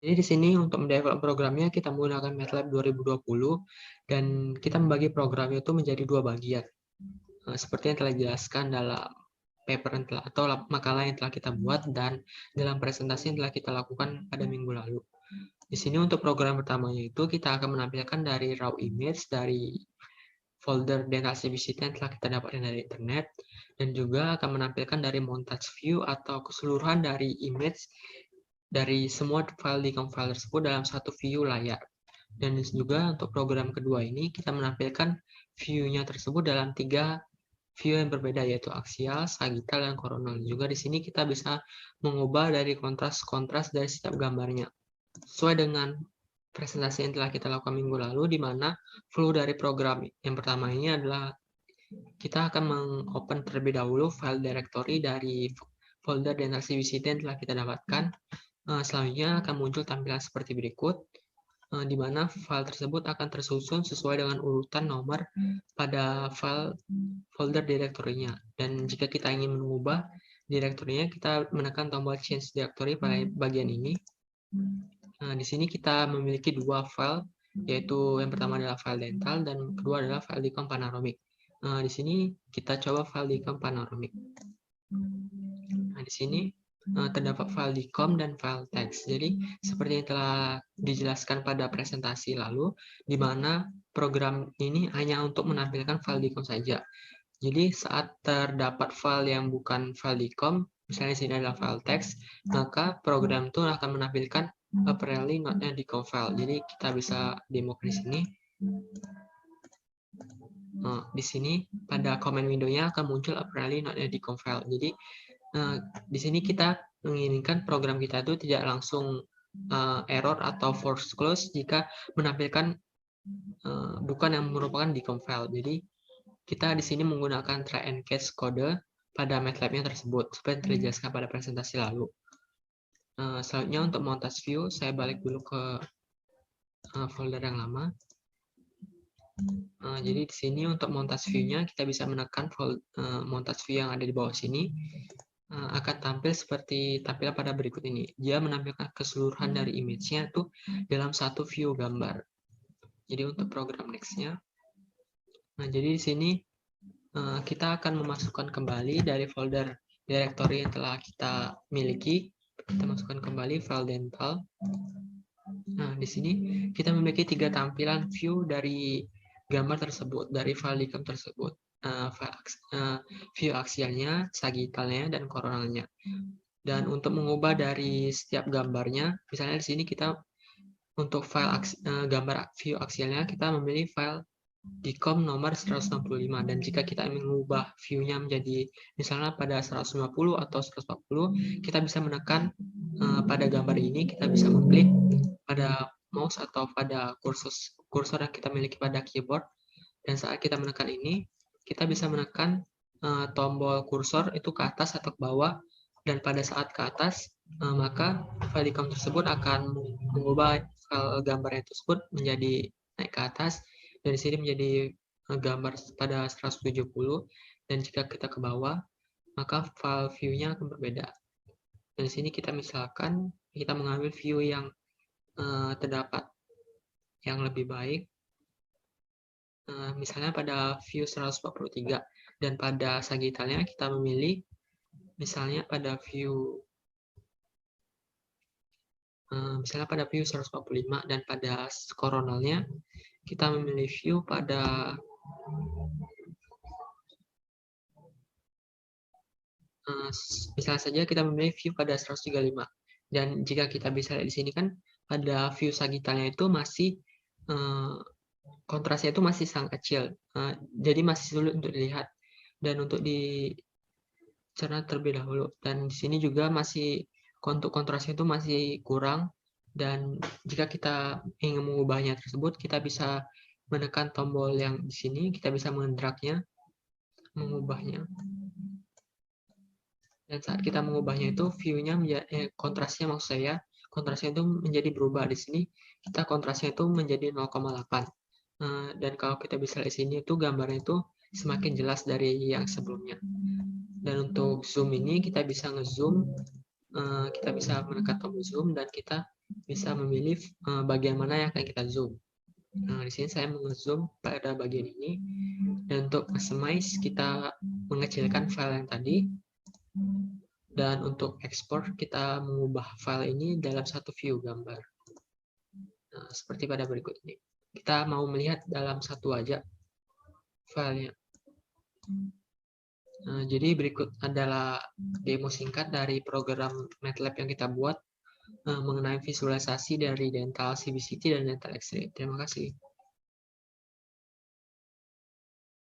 Jadi di sini untuk mendevelop programnya kita menggunakan MATLAB 2020 dan kita membagi programnya itu menjadi dua bagian. Seperti yang telah dijelaskan dalam paper yang telah, atau makalah yang telah kita buat dan dalam presentasi yang telah kita lakukan pada minggu lalu. Di sini untuk program pertamanya itu kita akan menampilkan dari raw image dari folder dental CBCT yang telah kita dapatkan dari internet dan juga akan menampilkan dari montage view atau keseluruhan dari image dari semua file di file tersebut dalam satu view layar. Dan juga untuk program kedua ini kita menampilkan view-nya tersebut dalam 3 view yang berbeda, yaitu aksial, sagital, dan koronal. Juga di sini kita bisa mengubah dari kontras-kontras dari setiap gambarnya. Sesuai dengan presentasi yang telah kita lakukan minggu lalu, di mana flow dari program yang pertama ini adalah kita akan meng-open terlebih dahulu file directory dari folder dental CBCT yang telah kita dapatkan. Selanjutnya akan muncul tampilan seperti berikut, di mana file tersebut akan tersusun sesuai dengan urutan nomor pada file folder direktorinya. Dan jika kita ingin mengubah direktorinya, kita menekan tombol change directory pada bagian ini. Nah, di sini kita memiliki dua file, yaitu yang pertama adalah file dental dan kedua adalah file DCOM panoramic. Nah, di sini kita coba file DCOM panoramic. Nah, di sini terdapat file DCOM dan file text. Jadi, seperti yang telah dijelaskan pada presentasi lalu, di mana program ini hanya untuk menampilkan file DCOM saja. Jadi, saat terdapat file yang bukan file DCOM, misalnya di sini adalah file text, maka program itu akan menampilkan apparently not a DCOM file. Jadi, kita bisa demo di sini. Di sini pada comment window-nya akan muncul apparently not a DCOM file. Jadi, di sini kita menginginkan program kita itu tidak langsung error atau force close jika menampilkan bukan yang merupakan DCOM file. Jadi kita di sini menggunakan try and catch kode pada MATLAB-nya tersebut seperti yang dijelaskan pada presentasi lalu. Selanjutnya untuk montage view, saya balik dulu ke folder yang lama. Jadi di sini untuk montage view-nya kita bisa menekan montage view yang ada di bawah sini. Akan tampil seperti tampilan pada berikut ini. Dia menampilkan keseluruhan dari image-nya itu dalam satu view gambar. Jadi untuk program next-nya, nah jadi di sini kita akan memasukkan kembali dari folder directory yang telah kita miliki. Kita masukkan kembali file dental. Nah di sini kita memiliki 3 tampilan view dari gambar tersebut, dari file DCOM tersebut. View aksialnya, sagitalnya, dan koronalnya. Dan untuk mengubah dari setiap gambarnya, misalnya di sini kita untuk file gambar view aksialnya kita memilih file DCOM nomor 165, dan jika kita ingin mengubah view-nya menjadi misalnya pada 150 atau 140, kita bisa menekan pada gambar ini, kita bisa mengklik pada mouse atau pada kursor yang kita miliki pada keyboard. Dan saat kita menekan ini, kita bisa menekan tombol kursor itu ke atas atau ke bawah, dan pada saat ke atas, maka file DCOM tersebut akan mengubah file gambarnya tersebut menjadi naik ke atas, dan di sini menjadi gambar pada 170, dan jika kita ke bawah, maka file view-nya akan berbeda. Dan di sini kita misalkan kita mengambil view yang terdapat yang lebih baik, misalnya pada view 143, dan pada sagitalnya kita memilih misalnya pada view 145, dan pada koronalnya kita memilih view pada misalnya saja kita memilih view pada 135. Dan jika kita bisa lihat di sini kan pada view sagitalnya itu masih kontrasnya itu masih sangat kecil, jadi masih sulit untuk dilihat dan untuk dicerna terlebih dahulu. Dan di sini juga masih untuk kontrasnya itu masih kurang, dan jika kita ingin mengubahnya tersebut, kita bisa menekan tombol yang di sini, kita bisa mendragnya, mengubahnya. Dan saat kita mengubahnya itu view-nya kontrasnya, maksud saya kontrasnya itu menjadi berubah. Di sini kita kontrasnya itu menjadi 0,8. Dan kalau kita bisa lihat di sini itu gambarnya itu semakin jelas dari yang sebelumnya. Dan untuk zoom ini kita bisa ngezoom, kita bisa menekan tombol zoom dan kita bisa memilih bagian mana yang akan kita zoom. Nah, di sini saya meng-zoom pada bagian ini, dan untuk customize kita mengecilkan file yang tadi, dan untuk ekspor kita mengubah file ini dalam satu view gambar. Nah, seperti pada berikut ini. Kita mau melihat dalam satu aja filenya. Nah, jadi berikut adalah demo singkat dari program MATLAB yang kita buat mengenai visualisasi dari dental CBCT dan dental X-ray. Terima kasih.